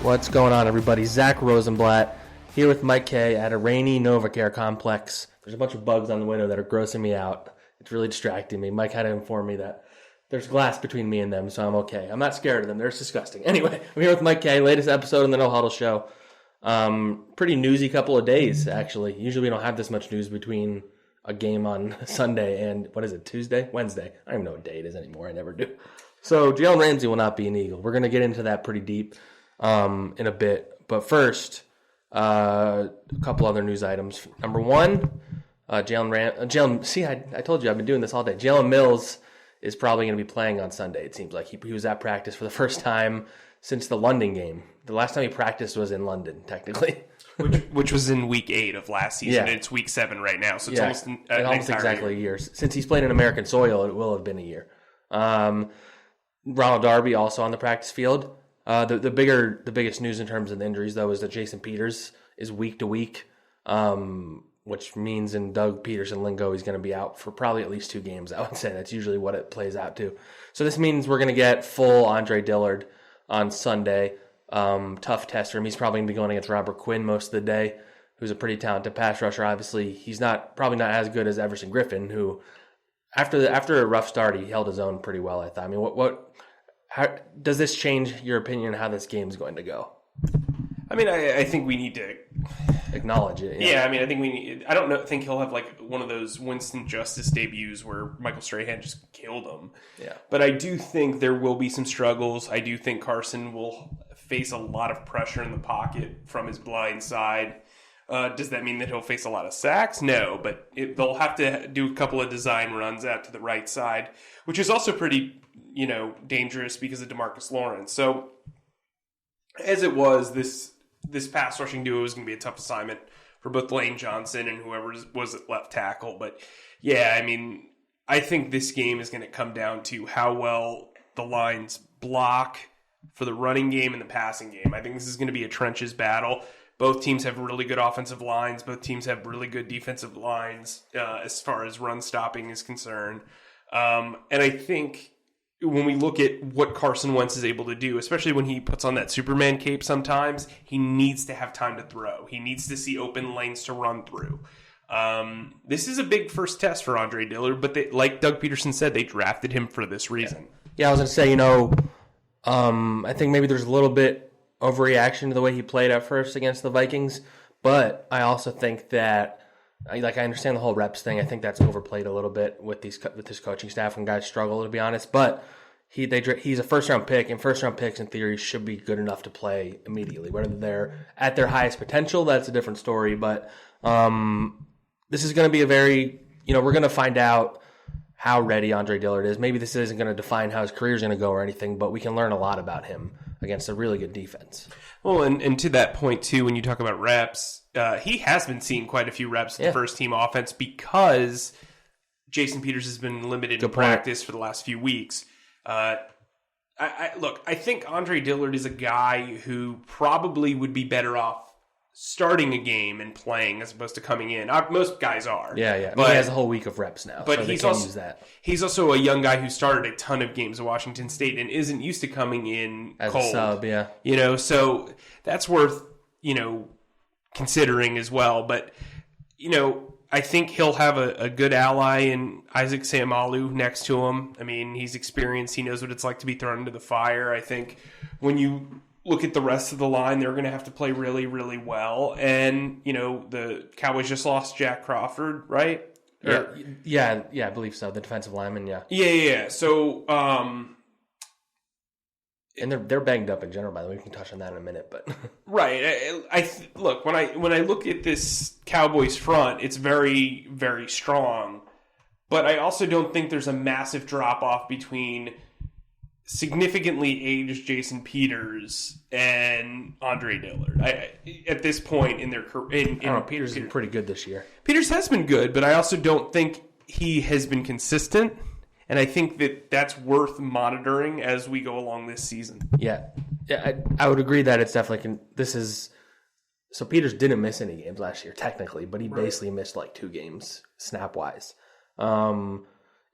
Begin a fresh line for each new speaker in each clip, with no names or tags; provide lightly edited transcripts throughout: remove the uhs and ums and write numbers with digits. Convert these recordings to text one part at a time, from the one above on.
What's going on, everybody? Zac Rosenblatt here with Mike Kaye at a rainy NovaCare complex. There's a bunch of bugs on the window that are grossing me out. It's really distracting me. Mike had to inform me that there's glass between me and them, so I'm okay. I'm not scared of them. They're disgusting. Anyway, I'm here with Mike Kaye, latest episode in the No Huddle Show. Pretty newsy couple of days, actually. Usually we don't have this much news between a game on Sunday and, Wednesday? I don't even know what day it is anymore. I never do. So Jalen Ramsey will not be an Eagle. We're going to get into that pretty deep in a bit. But first, a couple other news items. Number one, Jalen. See, I told you I've been doing this all day. Jalen Mills is probably going to be playing on Sunday. It seems like he was at practice for the first time since the London game. The last time he practiced was in London, technically.
Which was in week 8 of last season, and it's week 7 right now. So it's almost
exactly a year. Since he's played in American soil, it will have been a year. Ronald Darby also on the practice field. The biggest news in terms of the injuries, though, is that Jason Peters is week to week, which means in Doug Peterson lingo he's going to be out for probably at least 2 games, I would say. That's usually what it plays out to. So this means we're going to get full Andre Dillard on Sunday. Tough test for him. He's probably going to be going against Robert Quinn most of the day, who's a pretty talented pass rusher. Obviously, he's probably not as good as Everson Griffin, who after a rough start, he held his own pretty well, I thought. I mean, how does this change your opinion on how this game's going to go?
I mean, I think we need to
acknowledge it.
Yeah, I mean, I think I don't think he'll have like one of those Winston Justice debuts where Michael Strahan just killed him.
Yeah.
But I do think there will be some struggles. I do think Carson will face a lot of pressure in the pocket from his blind side. Does that mean that he'll face a lot of sacks? No, but they'll have to do a couple of design runs out to the right side, which is also pretty, dangerous because of DeMarcus Lawrence. So as it was, this pass rushing duo is going to be a tough assignment for both Lane Johnson and whoever was at left tackle. But yeah, I mean, I think this game is going to come down to how well the lines block for the running game and the passing game. I think this is going to be a trenches battle. Both teams have really good offensive lines. Both teams have really good defensive lines as far as run stopping is concerned. And I think when we look at what Carson Wentz is able to do, especially when he puts on that Superman cape sometimes, he needs to have time to throw. He needs to see open lanes to run through. This is a big first test for Andre Dillard, but like Doug Peterson said, they drafted him for this reason.
Yeah, I was going to say, I think maybe there's a little bit overreaction to the way he played at first against the Vikings, but I also think that, I understand the whole reps thing. I think that's overplayed a little bit with this coaching staff when guys struggle, to be honest. But he's a first-round pick, and first-round picks, in theory, should be good enough to play immediately. Whether they're at their highest potential, that's a different story. But this is going to be a very, we're going to find out how ready Andre Dillard is. Maybe this isn't going to define how his career is going to go or anything, but we can learn a lot about him against a really good defense.
Well, and to that point, too, when you talk about reps, he has been seeing quite a few reps in the first-team offense because Jason Peters has been limited in practice for the last few weeks. I think Andre Dillard is a guy who probably would be better off starting a game and playing as opposed to coming in. Most guys are.
Yeah. But he has a whole week of reps now,
but
so
he's also a young guy who started a ton of games at Washington State and isn't used to coming in
as
cold.
A sub, yeah.
So that's worth, considering as well. But, I think he'll have a good ally in Isaac Seumalo next to him. I mean, he's experienced. He knows what it's like to be thrown into the fire. I think when you look at the rest of the line, they're going to have to play really, really well. And, the Cowboys just lost Jack Crawford, right?
Yeah, I believe so. The defensive lineman, yeah.
Yeah. So,
and they're banged up in general, by the way. We can touch on that in a minute, but
right. Look, when I look at this Cowboys front, it's very, very strong. But I also don't think there's a massive drop off between significantly aged Jason Peters and Andre Dillard. At this point in their career,
Peters has been pretty good this year.
Peters has been good, but I also don't think he has been consistent. And I think that's worth monitoring as we go along this season.
Yeah, I would agree that it's definitely so Peters didn't miss any games last year technically, but he basically missed like 2 games snap wise.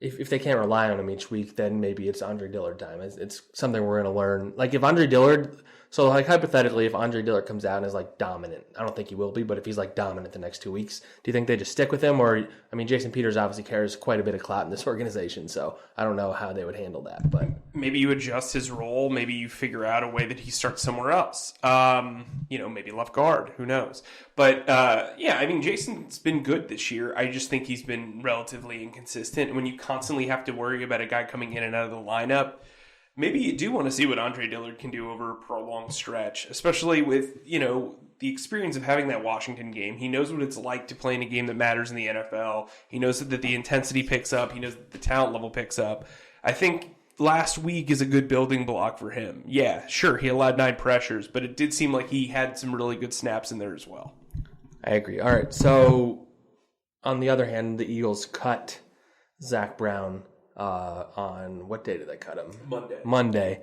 If they can't rely on him each week, then maybe it's Andre Dillard time. It's something we're going to learn. Like if Andre Dillard So, like, hypothetically, if Andre Dillard comes out and is, like, dominant, I don't think he will be, but if he's, like, dominant the next 2 weeks, do you think they just stick with him? Or, I mean, Jason Peters obviously carries quite a bit of clout in this organization, so I don't know how they would handle that. But
maybe you adjust his role. Maybe you figure out a way that he starts somewhere else. Maybe left guard. Who knows? But, I mean, Jason's been good this year. I just think he's been relatively inconsistent. And when you constantly have to worry about a guy coming in and out of the lineup, maybe you do want to see what Andre Dillard can do over a prolonged stretch, especially with, the experience of having that Washington game. He knows what it's like to play in a game that matters in the NFL. He knows that the intensity picks up. He knows that the talent level picks up. I think last week is a good building block for him. Yeah, sure, he allowed 9 pressures, but it did seem like he had some really good snaps in there as well.
I agree. All right, so on the other hand, the Eagles cut Zac Brown on what day did they cut him? Monday.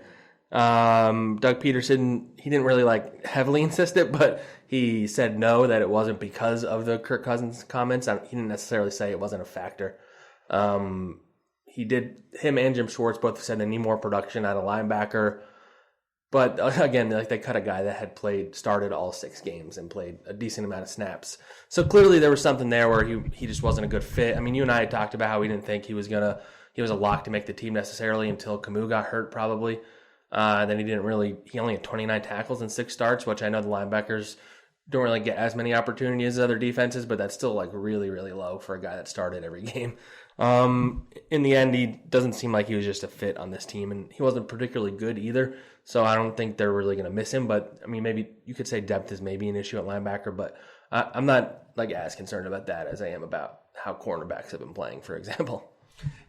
Doug Peterson, he didn't really heavily insist it, but he said no, that it wasn't because of the Kirk Cousins comments. He didn't necessarily say it wasn't a factor. Him and Jim Schwartz both said they need more production out of linebacker. But again, they cut a guy that had started all 6 games and played a decent amount of snaps. So clearly there was something there where he just wasn't a good fit. I mean, you and I had talked about how we didn't think he was a lock to make the team necessarily until Camus got hurt probably. Then he only had 29 tackles and 6 starts, which I know the linebackers don't really get as many opportunities as other defenses, but that's still really, really low for a guy that started every game. In the end, he doesn't seem like he was just a fit on this team, and he wasn't particularly good either. So I don't think they're really going to miss him. But I mean, maybe you could say depth is maybe an issue at linebacker, but I'm not as concerned about that as I am about how cornerbacks have been playing, for example.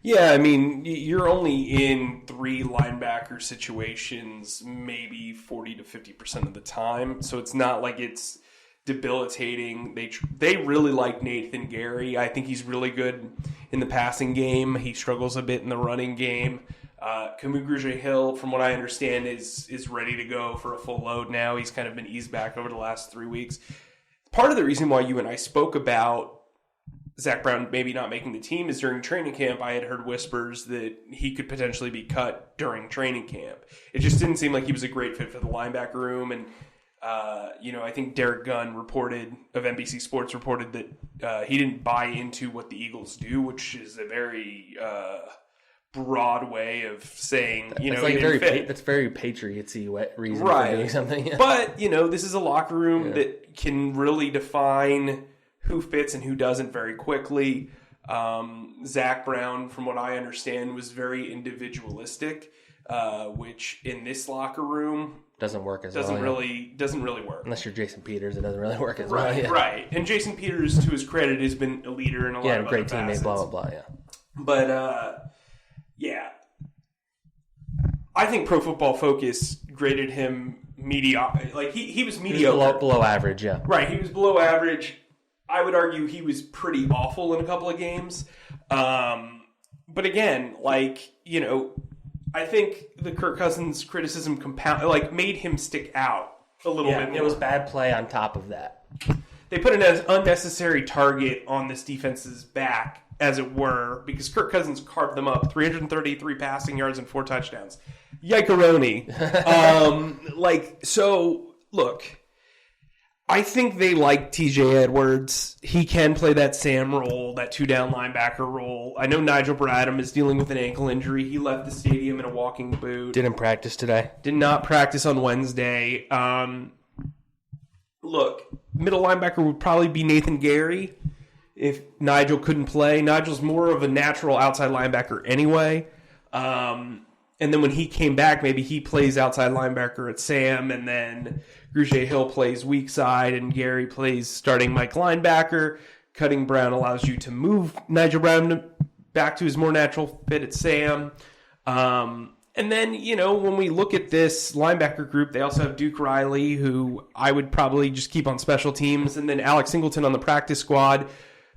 Yeah, I mean, you're only in 3 linebacker situations maybe 40 to 50% of the time, so it's not like it's debilitating. They really like Nathan Gary. I think he's really good in the passing game. He struggles a bit in the running game. Camus Hill, from what I understand, is ready to go for a full load now. He's kind of been eased back over the last 3 weeks. Part of the reason why you and I spoke about Zac Brown maybe not making the team is during training camp, I had heard whispers that he could potentially be cut during training camp. It just didn't seem like he was a great fit for the linebacker room. And, I think Derek Gunn of NBC Sports reported that he didn't buy into what the Eagles do, which is a very broad way of saying,
that's very Patriots-y reason for doing something. Yeah.
But, this is a locker room that can really define who fits and who doesn't very quickly. Zac Brown, from what I understand, was very individualistic, which in this locker room
doesn't work as
doesn't really work.
Unless you're Jason Peters, it doesn't really work as well. Yeah.
Right. And Jason Peters, to his credit, has been a leader in a lot of
great
other
teammate,
facets.
blah, blah, blah, yeah.
But, I think Pro Football Focus graded him mediocre. He was mediocre.
He was below average, yeah.
Right, he was below average. I would argue he was pretty awful in a couple of games. But again, I think the Kirk Cousins criticism made him stick out a little bit more.
It was bad play on top of that.
They put an unnecessary target on this defense's back, as it were, because Kirk Cousins carved them up. 333 passing yards and 4 touchdowns. Yike-a-roni. Look, I think they like TJ Edwards. He can play that Sam role, that 2-down linebacker role. I know Nigel Bradham is dealing with an ankle injury. He left the stadium in a walking boot.
Didn't practice today.
Did not practice on Wednesday. Look, middle linebacker would probably be Nathan Gary if Nigel couldn't play. Nigel's more of a natural outside linebacker anyway. And then when he came back, maybe he plays outside linebacker at Sam, and then Grugier Hill plays weak side, and Gary plays starting Mike linebacker. Cutting Brown allows you to move Nigel Brown back to his more natural fit at Sam. And then, when we look at this linebacker group, they also have Duke Riley, who I would probably just keep on special teams, and then Alex Singleton on the practice squad,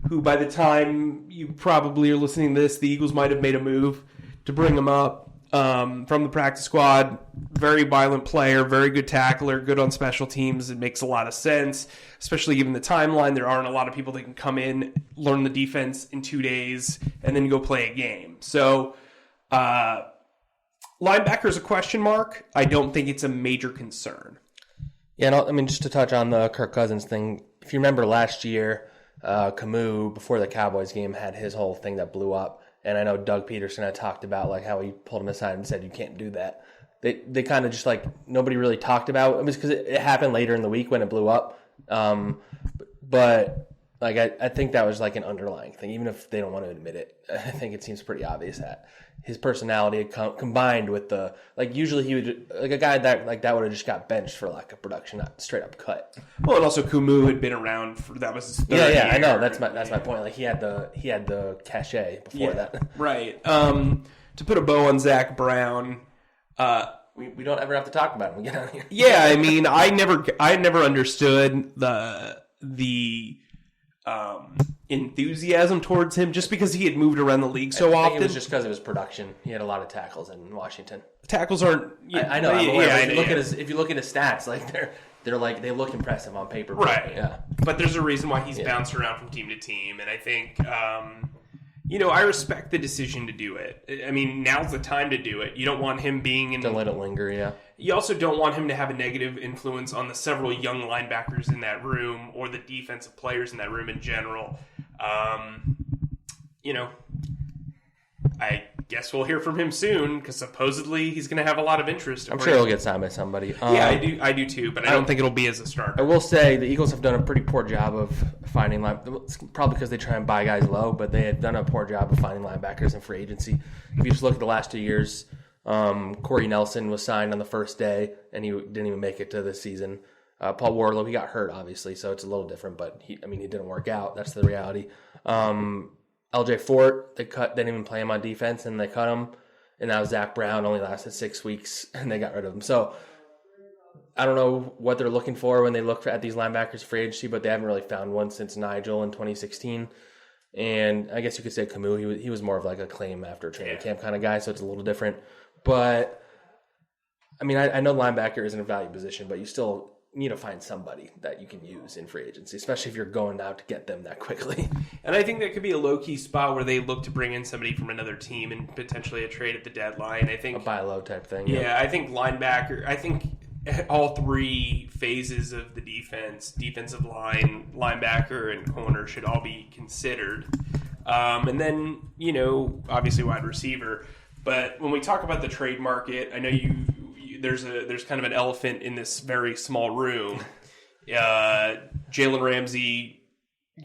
who by the time you probably are listening to this, the Eagles might have made a move to bring him up. From the practice squad, very violent player, very good tackler, good on special teams. It makes a lot of sense, especially given the timeline. There aren't a lot of people that can come in, learn the defense in 2 days, and then go play a game. So, Linebacker is a question mark. I don't think it's a major concern.
Yeah, I mean, just to touch on the Kirk Cousins thing, if you remember last year, Camus, before the Cowboys game, had his whole thing that blew up. And I know Doug Peterson had talked about like how he pulled him aside and said, you can't do that. They kind of just like, nobody really talked about it. It was because it happened later in the week when it blew up. But like, I think that was like an underlying thing, even if they don't want to admit it. I think it seems pretty obvious that his personality combined with the, like, usually he would, like, a guy that like that would have just got benched for lack of production, not straight up cut.
Well, and also Camus had been around for, that was his third year.
I know, that's my point. Like, he had the cachet before that.
Right. To put a bow on Zac Brown,
we don't ever have to talk about him. We get out of here.
Yeah, I mean, I never understood the enthusiasm towards him just because he had moved around the league so often.
It was just because of his production. He had a lot of tackles in Washington.
Tackles aren't.
I know. If you look at his stats, like they're like, they look impressive on paper.
Right.
Yeah.
But there's a reason why he's bounced around from team to team, and I think. I respect the decision to do it. I mean, now's the time to do it. You don't want him being in...
Don't let it linger, yeah.
You also don't want him to have a negative influence on the several young linebackers in that room or the defensive players in that room in general. I guess we'll hear from him soon because supposedly he's going to have a lot of interest.
I'm sure he'll get signed by somebody.
I do too, but I don't think it'll be as a starter.
I will say the Eagles have done a pretty poor job of finding probably because they try and buy guys low, but they have done a poor job of finding linebackers in free agency. If you just look at the last 2 years, Corey Nelson was signed on the first day, and he didn't even make it to this season. Paul Wardlow, he got hurt, obviously, so it's a little different, but he didn't work out. That's the reality. LJ Fort, they didn't even play him on defense, and they cut him. And now Zac Brown only lasted 6 weeks, and they got rid of him. So I don't know what they're looking for when they look at these linebackers for agency, but they haven't really found one since Nigel in 2016. And I guess you could say Camus, he was more of like a claim after training camp kind of guy, so it's a little different. But, I mean, I know linebacker isn't a value position, but you still need to find somebody that you can use in free agency, especially if you're going out to get them that quickly.
And I think that could be a low-key spot where they look to bring in somebody from another team and potentially a trade at the deadline. I think
a buy low type thing.
Yeah, I think linebacker, I think all three phases of the defensive line, linebacker, and corner should all be considered. And then, obviously wide receiver. But when we talk about the trade market, I know there's kind of an elephant in this very small room. Jalen Ramsey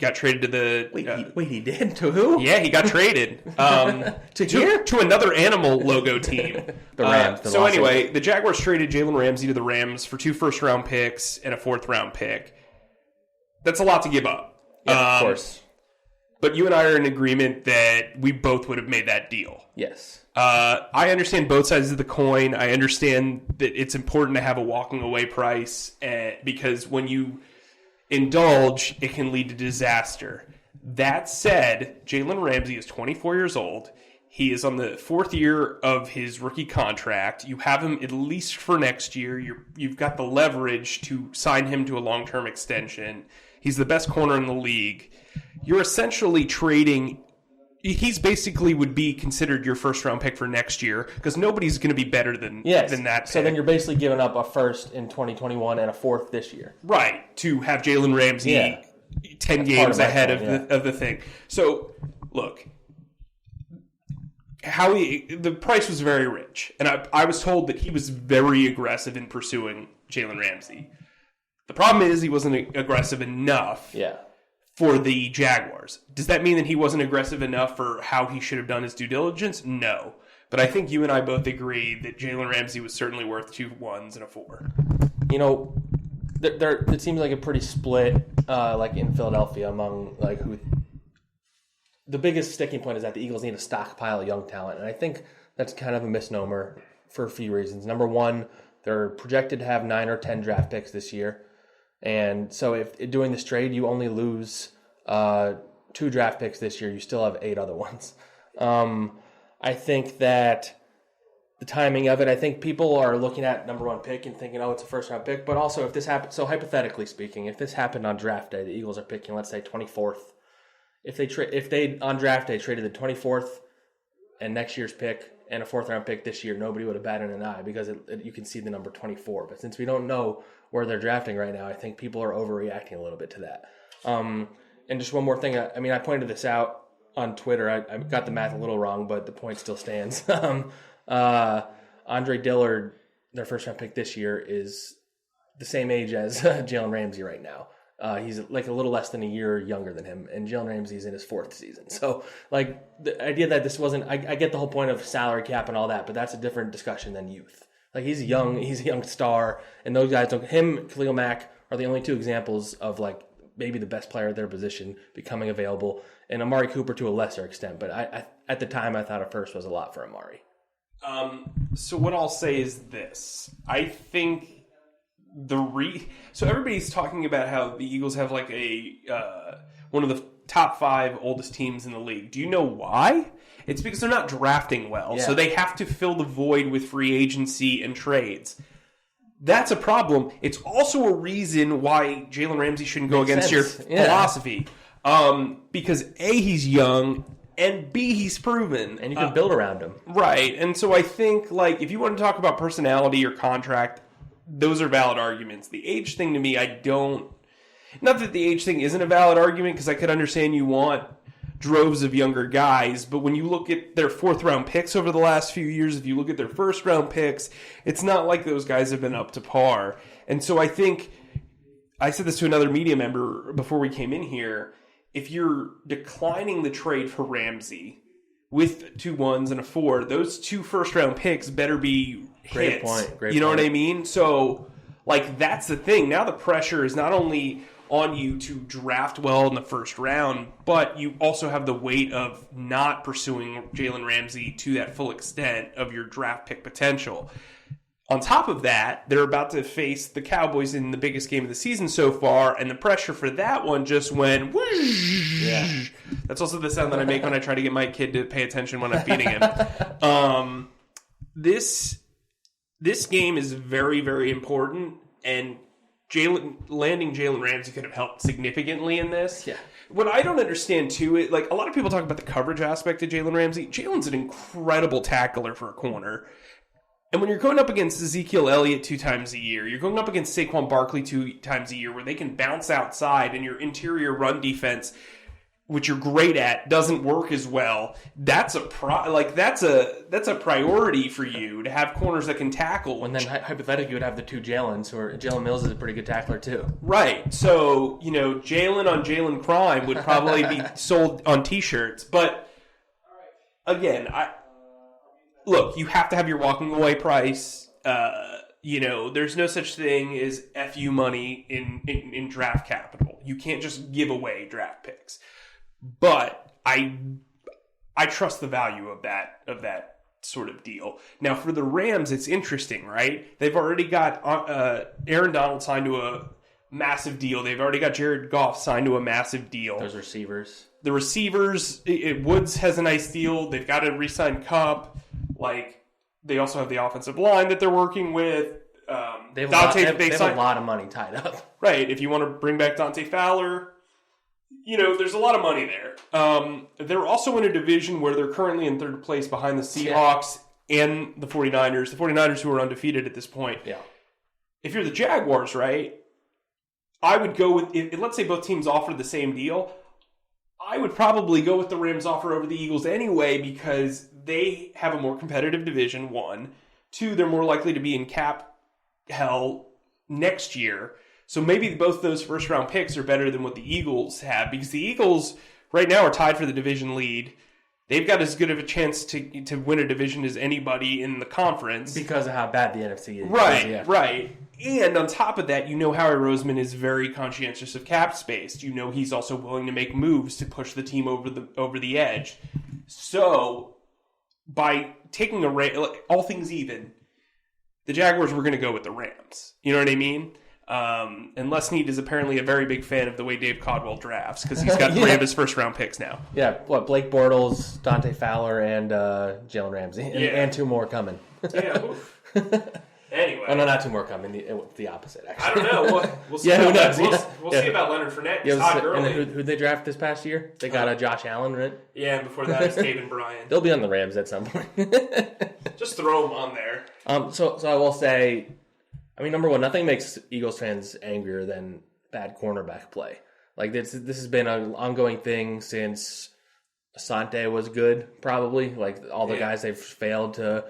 got traded to the...
Wait, he did? To who?
Yeah, he got traded. To another animal logo team.
The Rams.
So anyway, the Jaguars traded Jalen Ramsey to the Rams for 2 first-round picks and a 4th-round pick. That's a lot to give up.
Yeah, of course.
But you and I are in agreement that we both would have made that deal.
Yes.
I understand both sides of the coin. I understand that it's important to have a walking away price because when you indulge, it can lead to disaster. That said, Jalen Ramsey is 24 years old. He is on the 4th year of his rookie contract. You have him at least for next year. You've got the leverage to sign him to a long-term extension. He's the best corner in the league. You're essentially trading... He's basically would be considered your first-round pick for next year because nobody's going to be better than that pick.
So then you're basically giving up a first in 2021 and a 4th this year.
Right, to have Jalen Ramsey 10 games ahead of the thing. So, look, the price was very rich, and I was told that he was very aggressive in pursuing Jalen Ramsey. The problem is he wasn't aggressive enough.
Yeah.
For the Jaguars. Does that mean that he wasn't aggressive enough for how he should have done his due diligence? No. But I think you and I both agree that Jalen Ramsey was certainly worth 2 1s and a 4.
It seems like a pretty split, like in Philadelphia, among like who. The biggest sticking point is that the Eagles need a stockpile of young talent, and I think that's kind of a misnomer for a few reasons. Number one, they're projected to have 9 or 10 draft picks this year. And so if doing this trade, you only lose 2 draft picks this year, you still have 8 other ones. I think that the timing of it, I think people are looking at number 1 pick and thinking, it's a first-round pick. But also if this happened, so hypothetically speaking, if this happened on draft day, the Eagles are picking, let's say, 24th. If they on draft day traded the 24th and next year's pick and a 4th-round pick this year, nobody would have batted an eye because you can see the number 24. But since we don't know where they're drafting right now, I think people are overreacting a little bit to that. And just one more thing. I pointed this out on Twitter. I got the math a little wrong, but the point still stands. Andre Dillard, their 1st-round pick this year, is the same age as Jalen Ramsey right now. He's like a little less than a year younger than him, and Jalen Ramsey's in his 4th season. So, like, the idea that this wasn't, I get the whole point of salary cap and all that, but that's a different discussion than youth. Like, he's a young star, and those guys Khalil Mack are the only 2 examples of, like, maybe the best player at their position becoming available, and Amari Cooper to a lesser extent. But I at the time, I thought a 1st was a lot for Amari.
So what I'll say is this. I think so everybody's talking about how the Eagles have like one of the top 5 oldest teams in the league. Do you know why? It's because they're not drafting well. Yeah. So they have to fill the void with free agency and trades. That's a problem. It's also a reason why Jalen Ramsey shouldn't go against your philosophy. Because A, he's young, and B, he's proven.
And you can build around him.
Right. And so I think, like, if you want to talk about personality or contract, those are valid arguments. The age thing to me, not that the age thing isn't a valid argument, because I could understand you want droves of younger guys, but when you look at their 4th-round picks over the last few years, if you look at their 1st-round picks, it's not like those guys have been up to par. And so I think, I said this to another media member before we came in here, if you're declining the trade for Ramsey with 2 1s and a 4, those 2 first-round picks better be
Great
hits.
Point. Great
you know
point.
What I mean? So, like, that's the thing. Now the pressure is not only on you to draft well in the 1st round, but you also have the weight of not pursuing Jalen Ramsey to that full extent of your draft pick potential. On top of that, they're about to face the Cowboys in the biggest game of the season so far, and the pressure for that one just went whoosh.
Yeah.
That's also the sound that I make when I try to get my kid to pay attention when I'm feeding him. This game is very, very important, and landing Jalen Ramsey could have helped significantly in this.
Yeah.
What I don't understand, too, like, a lot of people talk about the coverage aspect of Jalen Ramsey. Jalen's an incredible tackler for a corner. And when you're going up against Ezekiel Elliott 2 times a year, you're going up against Saquon Barkley 2 times a year, where they can bounce outside and your interior run defense, which you're great at, doesn't work as well. That's a priority for you to have corners that can tackle.
And then hypothetically, you would have the 2 Jalens, who are Jalen Mills is a pretty good tackler too.
Right. So, Jalen on Jalen Prime would probably be sold on T-shirts. But again, look, you have to have your walking away price. There's no such thing as FU money in draft capital. You can't just give away draft picks. But I trust the value of that sort of deal. Now, for the Rams, it's interesting, right? They've already got Aaron Donald signed to a massive deal. They've already got Jared Goff signed to a massive deal.
Those receivers.
The receivers, Woods has a nice deal. They've got to re-sign Cup. Like, they also have the offensive line that they're working with.
They have a lot of money tied up.
Right. If you want to bring back Dante Fowler, there's a lot of money there. They're also in a division where they're currently in 3rd place behind the Seahawks and the 49ers. The 49ers who are undefeated at this point.
Yeah.
If you're the Jaguars, right, I would go with, let's say both teams offer the same deal, I would probably go with the Rams offer over the Eagles anyway, because they have a more competitive division, 1. 2, they're more likely to be in cap hell next year. So maybe both those 1st-round picks are better than what the Eagles have, because the Eagles right now are tied for the division lead. They've got as good of a chance to win a division as anybody in the conference.
Because of how bad the NFC is.
Right. And on top of that, Howie Roseman is very conscientious of cap space. He's also willing to make moves to push the team over the edge. So, by taking all things even, the Jaguars were going to go with the Rams. You know what I mean? And Les Snead is apparently a very big fan of the way Dave Caldwell drafts, because he's got 3 of his 1st-round picks now.
Yeah, Blake Bortles, Dante Fowler, and Jalen Ramsey. And 2 more coming.
Yeah. Anyway.
Oh, no, not two more coming. The opposite, actually.
I don't know. We'll see.
Yeah, who
about
knows?
that. We'll see about Leonard Fournette. He's
Yeah,
hot
and
early.
who'd they draft this past year? They got Josh Allen, right?
Yeah, and before that, it's Taven Bryan.
They'll be on the Rams at some point.
Just throw them on there.
So I will say, I mean, number one, nothing makes Eagles fans angrier than bad cornerback play. Like, this has been an ongoing thing since Asante was good, probably. Like, all the guys they've failed to...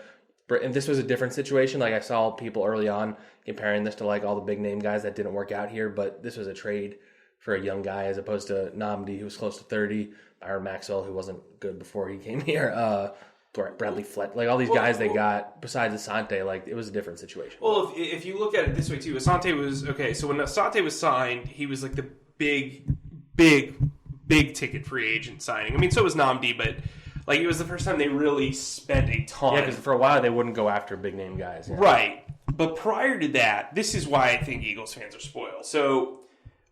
And this was a different situation. Like, I saw people early on comparing this to, like, all the big-name guys that didn't work out here, but this was a trade for a young guy as opposed to Nnamdi, who was close to 30, Byron Maxwell, who wasn't good before he came here, Bradley Flett. Like, all these guys they got, besides Asante, like, it was a different situation.
Well, if you look at it this way, too, Asante was... Okay, so when Asante was signed, he was, like, the big ticket free agent signing. I mean, so was Nnamdi, but... Like, it was the first time they really spent a ton.
Yeah, because for a while they wouldn't go after big-name guys. Yeah.
Right. But prior to that, this is why I think Eagles fans are spoiled. So,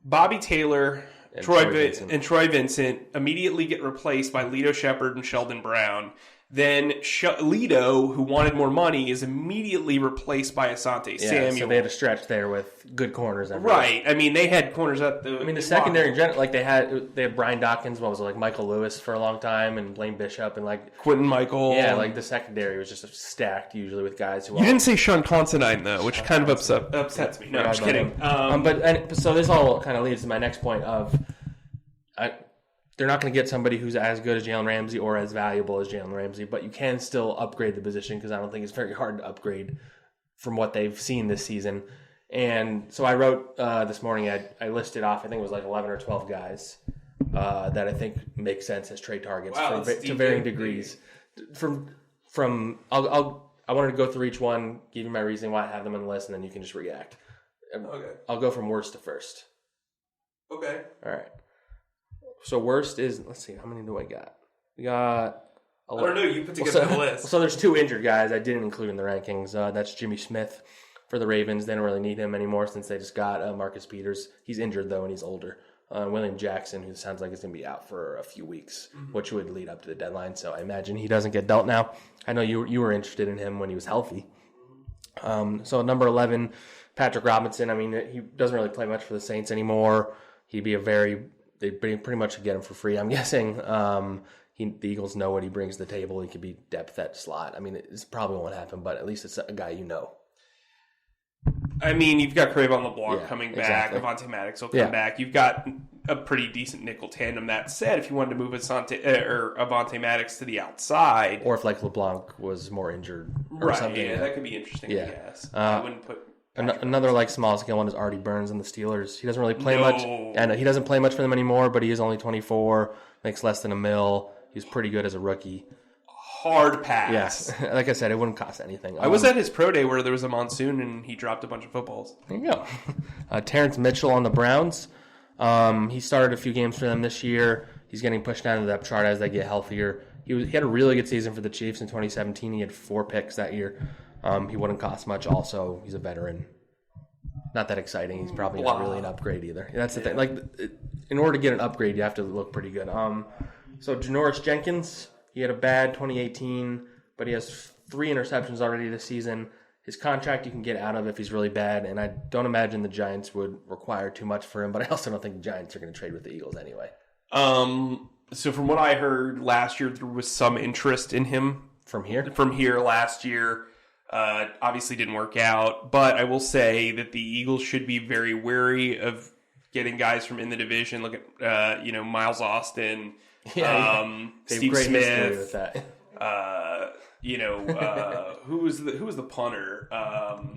Bobby Taylor and Troy Vincent immediately get replaced by Lito Shepherd and Sheldon Brown. Then Lito, who wanted more money, is immediately replaced by Asante Samuel.
So they had a stretch there with good corners. Everywhere.
Right. I mean, they had corners at the...
I mean, the secondary, like, they had Brian Dawkins, what was it, like, Michael Lewis for a long time, and Blaine Bishop, and, like...
Quentin Michael.
Yeah, like, the secondary was just stacked, usually, with guys who...
You didn't say Sean Considine, though, which kind of upsets me. No, I'm just kidding.
So this all kind of leads to my next point of... They're not going to get somebody who's as good as Jalen Ramsey or as valuable as Jalen Ramsey, but you can still upgrade the position because I don't think it's very hard to upgrade from what they've seen this season. And so I wrote this morning, I listed off, I think it was like 11 or 12 guys that I think make sense as trade targets to varying degrees. I wanted to go through each one, give you my reason why I have them on the list, and then you can just react.
Okay.
I'll go from worst to first.
Okay.
All right. So worst is, let's see, how many do I got? We got...
I don't know, you put together the list.
So there's two injured guys I didn't include in the rankings. That's Jimmy Smith for the Ravens. They don't really need him anymore since they just got Marcus Peters. He's injured, though, and he's older. William Jackson, who sounds like he's going to be out for a few weeks, which would lead up to the deadline. So I imagine he doesn't get dealt now. I know you were interested in him when he was healthy. So number 11, Patrick Robinson. I mean, he doesn't really play much for the Saints anymore. He'd be they pretty much get him for free, I'm guessing. The Eagles know what he brings to the table. He could be depth at slot. I mean, it probably won't happen, but at least it's a guy you know.
I mean, you've got Crave on the block coming back.
Exactly.
Avonte Maddox will come back. You've got a pretty decent nickel tandem. That said, if you wanted to move Avonte Maddox to the outside,
or if like LeBlanc was more injured, or something.
Yeah, that could be interesting. I guess I wouldn't put.
Another like small scale one is Artie Burns in the Steelers. He doesn't really play much. And he doesn't play much for them anymore, but he is only 24, makes less than $1 million. He's pretty good as a rookie.
Hard pass.
Yes. Like I said, it wouldn't cost anything.
I was at his pro day where there was a monsoon and he dropped a bunch of footballs.
There you go. Terrence Mitchell on the Browns. He started a few games for them this year. He's getting pushed down to the depth chart as they get healthier. He had a really good season for the Chiefs in 2017. He had 4 picks that year. He wouldn't cost much. Also, he's a veteran. Not that exciting. He's probably not really an upgrade either. That's the thing. Like, in order to get an upgrade, you have to look pretty good. So Janoris Jenkins, he had a bad 2018, but he has 3 interceptions already this season. His contract you can get out of if he's really bad, and I don't imagine the Giants would require too much for him, but I also don't think the Giants are going to trade with the Eagles anyway.
So from what I heard last year, there was some interest in him.
From here
last year. Obviously didn't work out, but I will say that the Eagles should be very wary of getting guys from in the division. Look at Miles Austin, Steve Smith.
With that.
Who was the punter?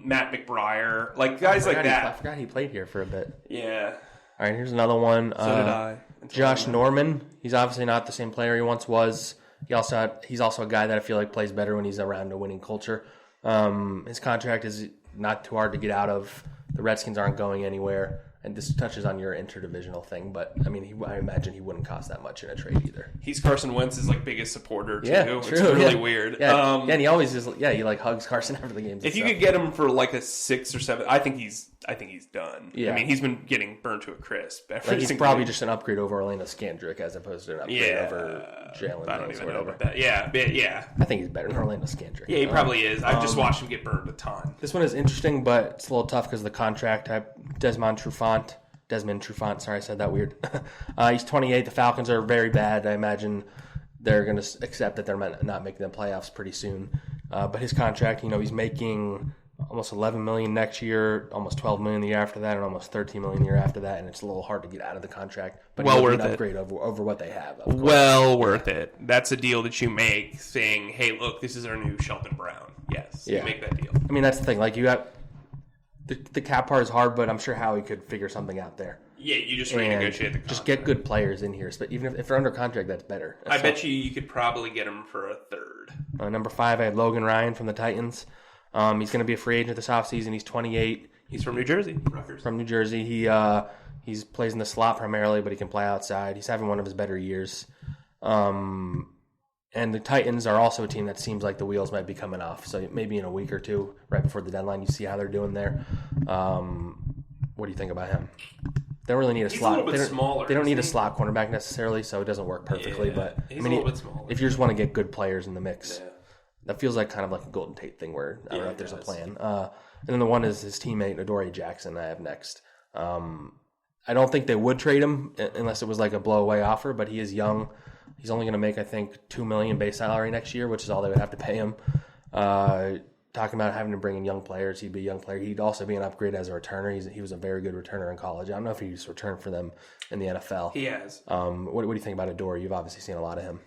Matt McBriar, like guys like that.
I forgot he played here for a bit.
Yeah.
All right, here's another one.
So did I.
Josh Norman. He's obviously not the same player he once was. He's also a guy that I feel like plays better when he's around a winning culture. His contract is not too hard to get out of. The Redskins aren't going anywhere. And this touches on your interdivisional thing, but I mean, I imagine he wouldn't cost that much in a trade either.
He's Carson Wentz's biggest supporter too.
Yeah, true.
It's really weird.
Yeah, and he always he hugs Carson after the games.
If you could get him for a 6 or 7, I think he's I think he's done.
Yeah.
I mean, he's been getting burned to a crisp.
He's probably just an upgrade over Orlando Scandrick as opposed to an upgrade over Jalen
I don't
Ramsey
even
or
know
whatever.
about that. Yeah.
I think he's better than Orlando Scandrick.
Yeah, he probably is. I've just watched him get burned a ton.
This one is interesting, but it's a little tough because of the contract. Desmond Trufant, sorry, I said that weird. He's 28. The Falcons are very bad. I imagine they're going to accept that they're not making the playoffs pretty soon. But his contract, he's making almost $11 million next year, almost $12 million the year after that, and almost $13 million the year after that, and it's a little hard to get out of the contract. But
well worth
an
it.
Upgrade over what they have.
Well worth it. That's a deal that you make, saying, "Hey, look, this is our new Shelton Brown." Yes, you make that deal.
I mean, that's the thing. Like you have the cap part is hard, but I'm sure Howie could figure something out there.
Yeah, you just renegotiate the contract.
Just get good players in here. But even if they're under contract, that's better.
I bet you could probably get him for a third.
Number 5, I had Logan Ryan from the Titans. He's going to be a free agent this offseason. He's 28.
He's from New Jersey.
From New Jersey. He plays in the slot primarily, but he can play outside. He's having one of his better years. And the Titans are also a team that seems like the wheels might be coming off. So maybe in a week or two, right before the deadline, you see how they're doing there. What do you think about him? They don't really need a slot.
A little bit smaller.
They don't need a slot cornerback necessarily, so it doesn't work perfectly.
Yeah,
but
he's a little bit smaller.
If you just want to get good players in the mix, that feels like kind of like a Golden Tate thing where I don't know if there's a plan. And then the one is his teammate, Adoree Jackson, I have next. I don't think they would trade him unless it was like a blow-away offer, but he is young. He's only going to make, I think, $2 million base salary next year, which is all they would have to pay him. Talking about having to bring in young players, he'd be a young player. He'd also be an upgrade as a returner. He was a very good returner in college. I don't know if he's returned for them in the NFL.
He has.
What do you think about Adoree? You've obviously seen a lot of him.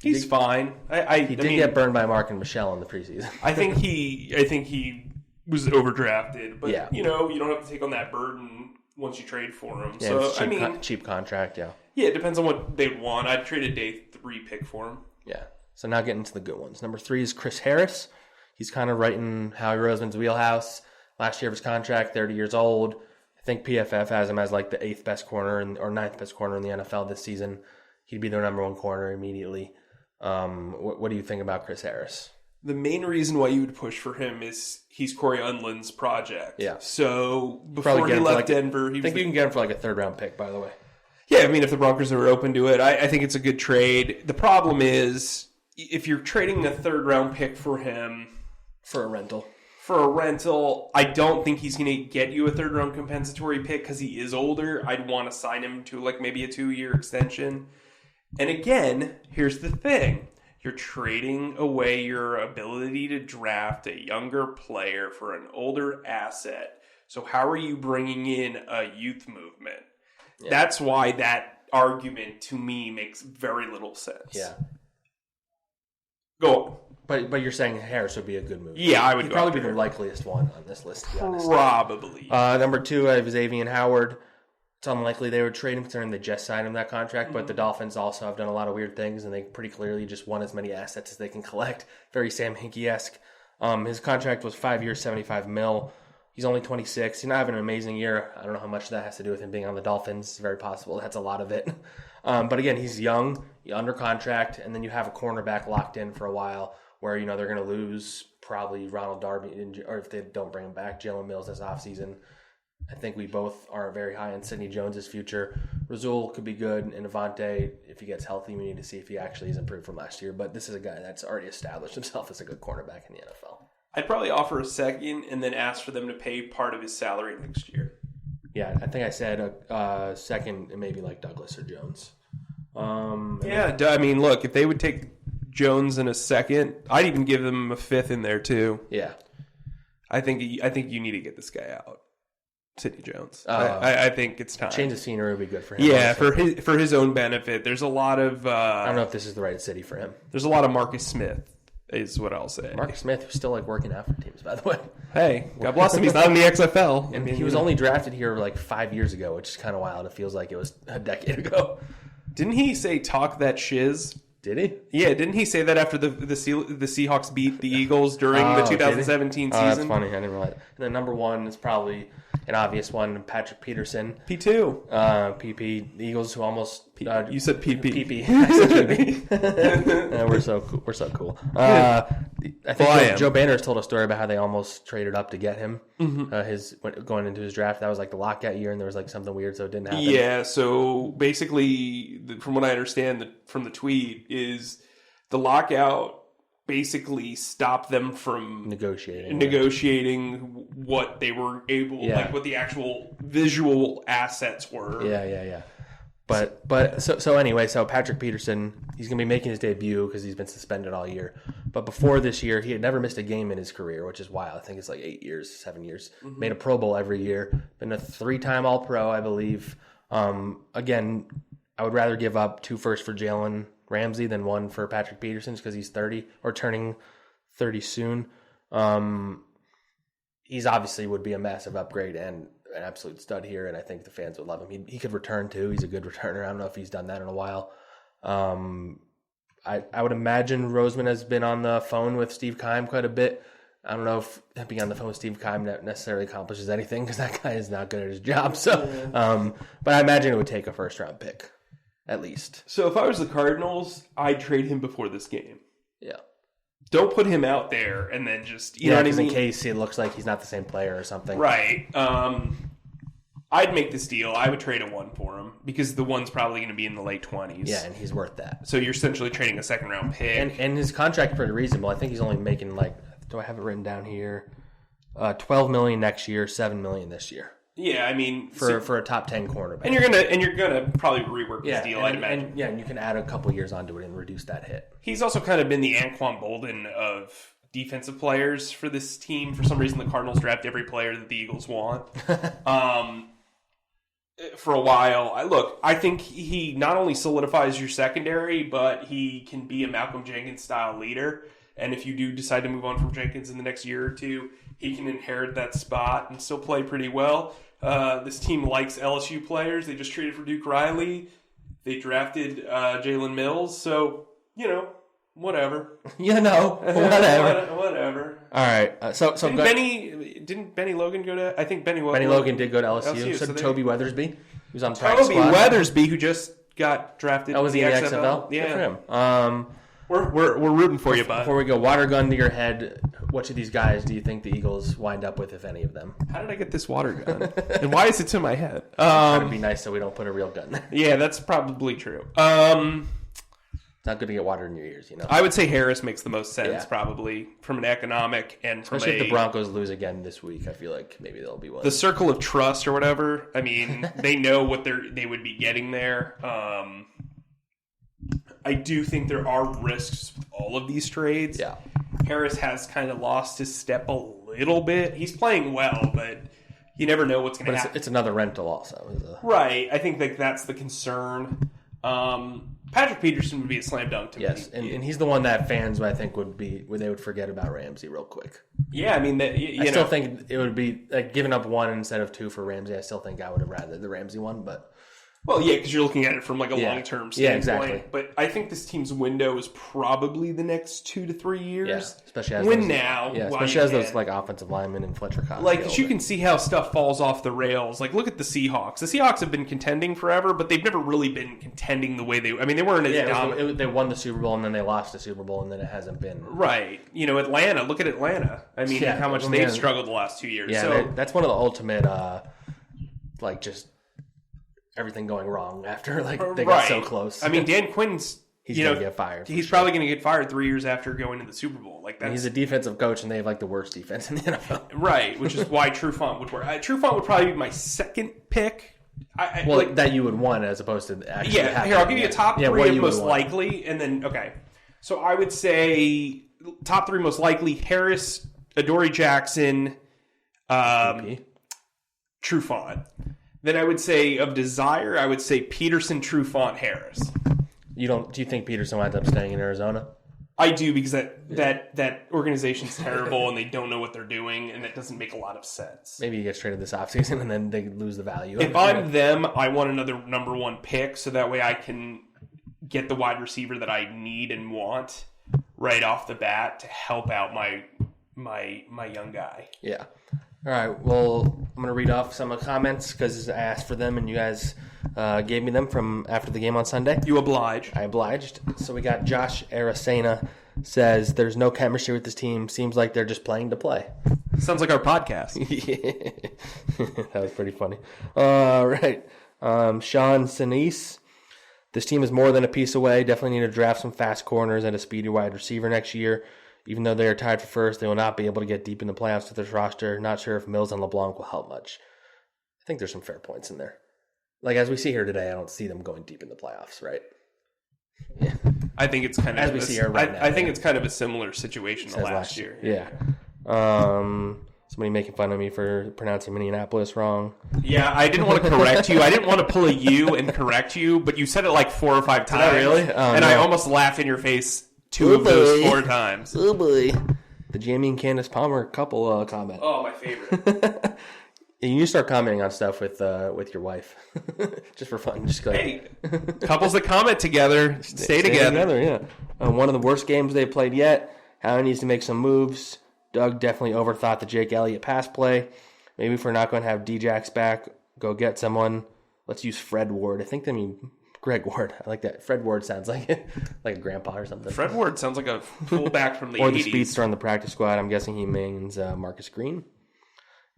He's fine.
He did get burned by Mark and Michelle in the preseason.
I think he was overdrafted, but you don't have to take on that burden once you trade for him.
Yeah, so cheap contract. Yeah,
it depends on what they'd want. I'd trade a day 3 pick for him.
Yeah. So now getting to the good ones. Number 3 is Chris Harris. He's kind of right in Howie Roseman's wheelhouse. Last year of his contract, 30 years old. I think PFF has him as like the 8th best corner or 9th best corner in the NFL this season. He'd be their number 1 corner immediately. What do you think about Chris Harris?
The main reason why you would push for him is he's Corey Unland's project.
Yeah.
So before he left Denver,
I think you can get him for like a 3rd round pick, by the way.
Yeah, I mean, if the Broncos are open to it, I think it's a good trade. The problem is, if you're trading a 3rd round pick for him
for a rental,
I don't think he's going to get you a 3rd round compensatory pick because he is older. I'd want to sign him to like maybe a 2-year extension. And again, here's the thing. You're trading away your ability to draft a younger player for an older asset. So how are you bringing in a youth movement? Yeah. That's why that argument to me makes very little sense.
Yeah.
Go on.
But you're saying Harris would be a good move.
Yeah, I would.
He'd probably be the likeliest one on this list, to be honest.
Probably.
Number 2, I have Xavien Howard. It's unlikely they would trade him considering they just signed him that contract, but the Dolphins also have done a lot of weird things, and they pretty clearly just want as many assets as they can collect. Very Sam Hinkie-esque. His contract was 5 years, $75 million. He's only 26. He's not having an amazing year. I don't know how much that has to do with him being on the Dolphins. It's very possible. That's a lot of it. But again, he's young, under contract, and then you have a cornerback locked in for a while where, they're going to lose probably Ronald Darby, or if they don't bring him back, Jalen Mills this offseason. I think we both are very high on Sidney Jones' future. Rasul could be good, and Avante, if he gets healthy, we need to see if he actually has improved from last year. But this is a guy that's already established himself as a good cornerback in the NFL.
I'd probably offer a 2nd and then ask for them to pay part of his salary next year.
Yeah, I think I said a 2nd and maybe like Douglas or Jones.
I mean, look, if they would take Jones in a 2nd, I'd even give them a 5th in there too.
Yeah.
I think you need to get this guy out. Sidney Jones. I think it's time.
Change of scenery would be good for him.
Yeah, honestly. for his own benefit. There's a lot of...
I don't know if this is the right city for him.
There's a lot of Marcus Smith, is what I'll say.
Marcus Smith, who's still working out for teams, by the way.
Hey, God bless him. He's not in the XFL.
And he was only drafted here like 5 years ago, which is kind of wild. It feels like it was a decade ago.
Didn't he say talk that shiz?
Did he?
Yeah, didn't he say that after the Seahawks beat the Eagles during the 2017 season?
That's funny. I didn't realize. And then number 1 is probably an obvious one, Patrick Peterson.
P2.
PP. The Eagles who almost...
you said PP.
PP. I said PP. We're so cool. I think Joe Banner has told a story about how they almost traded up to get him. Going into his draft. That was like the lockout year, and there was like something weird, so it didn't happen.
Yeah. So basically, from what I understand from the tweet, is the lockout basically stopped them from negotiating what they were able, like what the actual visual assets were.
Yeah. But so anyway, so Patrick Peterson, he's going to be making his debut because he's been suspended all year. But before this year, he had never missed a game in his career, which is wild. I think it's like 7 years. Made a Pro Bowl every year. Been a 3-time All-Pro, I believe. Again, I would rather give up 2 firsts for Jalen Ramsey than 1 for Patrick Peterson because he's 30 or turning 30 soon. He's obviously would be a massive upgrade and an absolute stud here, and I think the fans would love him. He could return too. He's a good returner. I don't know if he's done that in a while. I would imagine Roseman has been on the phone with Steve Keim quite a bit. I don't know if being on the phone with Steve Keim necessarily accomplishes anything because that guy is not good at his job. So, but I imagine it would take a first-round pick, at least.
So if I was the Cardinals, I'd trade him before this game.
Yeah.
Don't put him out there and then just, you know what I mean?
In case it looks like he's not the same player or something.
Right. I'd make this deal. I would trade a 1 for him because the 1's probably going to be in the late 20s.
Yeah, and he's worth that.
So you're essentially trading a second-round pick.
And his contract's pretty reasonable. I think he's only making do I have it written down here? $12 million next year, $7 million this year.
Yeah, I mean
for a top 10 cornerback.
And you're gonna probably rework this deal, I'd imagine.
And you can add a couple years onto it and reduce that hit.
He's also kind of been the Anquan Bolden of defensive players for this team. For some reason, the Cardinals draft every player that the Eagles want. For a while, I think he not only solidifies your secondary, but he can be a Malcolm Jenkins style leader. And if you do decide to move on from Jenkins in the next year or two, he can inherit that spot and still play pretty well. This team likes LSU players. They just traded for Duke Riley. They drafted Jalen Mills. So, whatever.
Whatever. All right. So
didn't Benny Logan go to? I think Benny
Logan did go to LSU. So did Toby Weathersby. He was on practice
squad. Toby Weathersby, who just got drafted.
Was he in the XFL?
Yeah.
Good for him.
We're rooting for you, bud.
Before we go, water gun to your head, which of these guys do you think the Eagles wind up with, if any of them?
How did I get this water gun? And why is it to my head?
Trying to be nice so we don't put a real gun there.
Yeah, that's probably true.
It's not good to get water in your ears,
I would say Harris makes the most sense, probably, from an economic and from
especially if the Broncos lose again this week. I feel like maybe there'll be one.
The circle of trust or whatever. I mean, they know what they would be getting there. I do think there are risks with all of these trades.
Yeah.
Harris has kind of lost his step a little bit. He's playing well, but you never know what's going to happen.
It's another rental also.
Right. I think that's the concern. Patrick Peterson would be a slam dunk to me.
Yes, and he's the one that fans, I think, they would forget about Ramsey real quick.
Yeah, I mean,
I still think it would be like giving up 1 instead of 2 for Ramsey. I still think I would have rather the Ramsey one, but...
Well, yeah, because you're looking at it from like a long-term standpoint.
Yeah, exactly.
But I think this team's window is probably the next 2 to 3 years.
Yeah, especially as those like offensive linemen and Fletcher Cox.
Like, you can see how stuff falls off the rails. Like, look at the Seahawks. The Seahawks have been contending forever, but they've never really been contending the way they weren't as dominant.
They won the Super Bowl, and then they lost the Super Bowl, and then it hasn't been.
Right. Atlanta. Look at Atlanta. I mean, how much they've struggled the last 2 years.
Yeah,
so,
that's one of the ultimate, just... everything going wrong after they got so close.
I mean, Dan Quinn's
he's going to get fired.
He's probably going to get fired 3 years after going to the Super Bowl.
He's a defensive coach, and they have the worst defense in the NFL.
Right, which is why Trufant would work. Trufant would probably be my second pick.
That you would want as opposed to actually.
Yeah, here I'll give you a top 3 of most likely, and then So I would say top 3 most likely: Harris, Adoree Jackson, Trufant. Then I would say of desire, I would say Peterson, Trufant, Harris.
Do you think Peterson winds up staying in Arizona?
I do, because that organization's terrible and they don't know what they're doing, and that doesn't make a lot of sense.
Maybe he gets traded this offseason and then they lose the value.
If I'm them, I want another number 1 pick so that way I can get the wide receiver that I need and want right off the bat to help out my young guy.
Yeah. All right, well, I'm going to read off some of the comments because I asked for them and you guys gave me them from after the game on Sunday.
You obliged.
I obliged. So we got Josh Aracena. says there's no chemistry with this team. Seems like they're just playing to play.
Sounds like our podcast.
That was pretty funny. All right. Sean Sinise. This team is more than a piece away. Definitely need to draft some fast corners and a speedy wide receiver next year. Even though they are tied for first, they will not be able to get deep in the playoffs with this roster. Not sure if Mills and LeBlanc will help much. I think there's some fair points in there. Like, as we see here today, I don't see them going deep in the playoffs, right? Yeah.
I think it's kind of
as we see here right now.
I think it's kind of a similar situation to last year.
Yeah. Somebody making fun of me for pronouncing Minneapolis wrong.
Yeah, I didn't want to correct you. I didn't want to pull a U and correct you, but you said it like 4 or 5 times.
Did I really?
And no. I almost laughed in your face 2 of those 4 times.
Oh, boy. The Jamie and Candace Palmer couple comment.
Oh, my favorite.
You start commenting on stuff with your wife, just for fun. Just like,
hey, couples that comment together stay together.
Yeah. One of the worst games they've played yet. Howie needs to make some moves. Doug definitely overthought the Jake Elliott pass play. Maybe if we're not going to have D-Jax back, go get someone. Let's use Fred Ward. I think they mean Greg Ward. I like that. Fred Ward sounds like like a grandpa or something.
Fred Ward sounds like a fullback from the 80s.
Or the speedster on the practice squad. I'm guessing he means Marcus Green.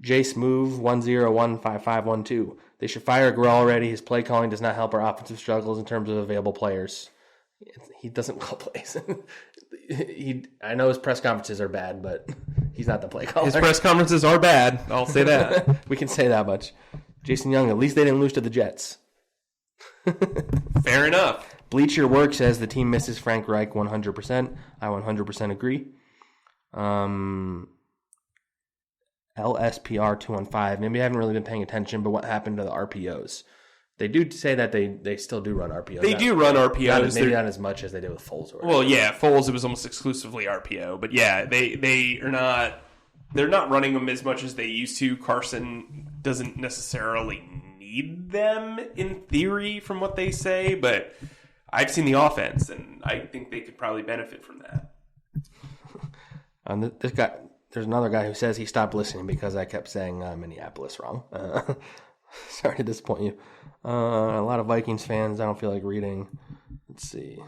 Jace Move 10155512. They should fire Grill already. His play calling does not help our offensive struggles in terms of available players. He doesn't call plays. I know his press conferences are bad, but he's not the play caller.
His press conferences are bad. I'll say that.
We can say that much. Jason Young, at least they didn't lose to the Jets.
Fair enough.
Bleach Your Work says the team misses Frank Reich 100%. I 100% agree. LSPR 215. Maybe I haven't really been paying attention, but what happened to the RPOs? They do say that they still do run RPOs.
They do run RPOs.
Maybe not as much as they did with Foles.
Well, yeah, Foles, it was almost exclusively RPO. But yeah, they are not. They're not running them as much as they used to. Carson doesn't necessarily need them in theory, from what they say. But I've seen the offense, and I think they could probably benefit from that.
This guy. There's another guy who says he stopped listening because I kept saying Minneapolis wrong. Sorry to disappoint you. A lot of Vikings fans I don't feel like reading. Let's see.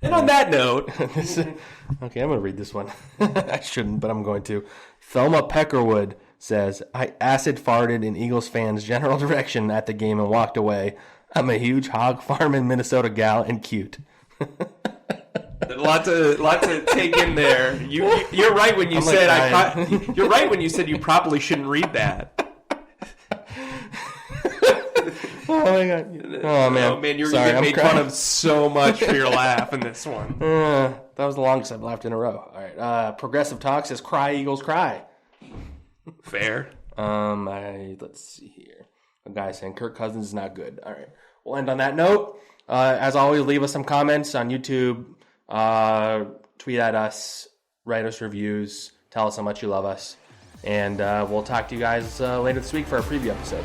And on that note...
Okay, I'm going to read this one. I shouldn't, but I'm going to. Thelma Peckerwood says, I acid farted in Eagles fans' general direction at the game and walked away. I'm a huge hog farming Minnesota gal and cute.
A lot to take in there. You're right when you said you're right when you said you probably shouldn't read that.
Oh my god! Oh man!
You're getting made fun of so much for your laugh in this one.
That was the longest I've laughed in a row. All right. Progressive Talk says, "Cry Eagles, cry."
Fair.
Let's see here. A guy saying Kirk Cousins is not good. All right. We'll end on that note. As always, leave us some comments on YouTube. Tweet at us, write us reviews, tell us how much you love us, and we'll talk to you guys later this week for our preview episode.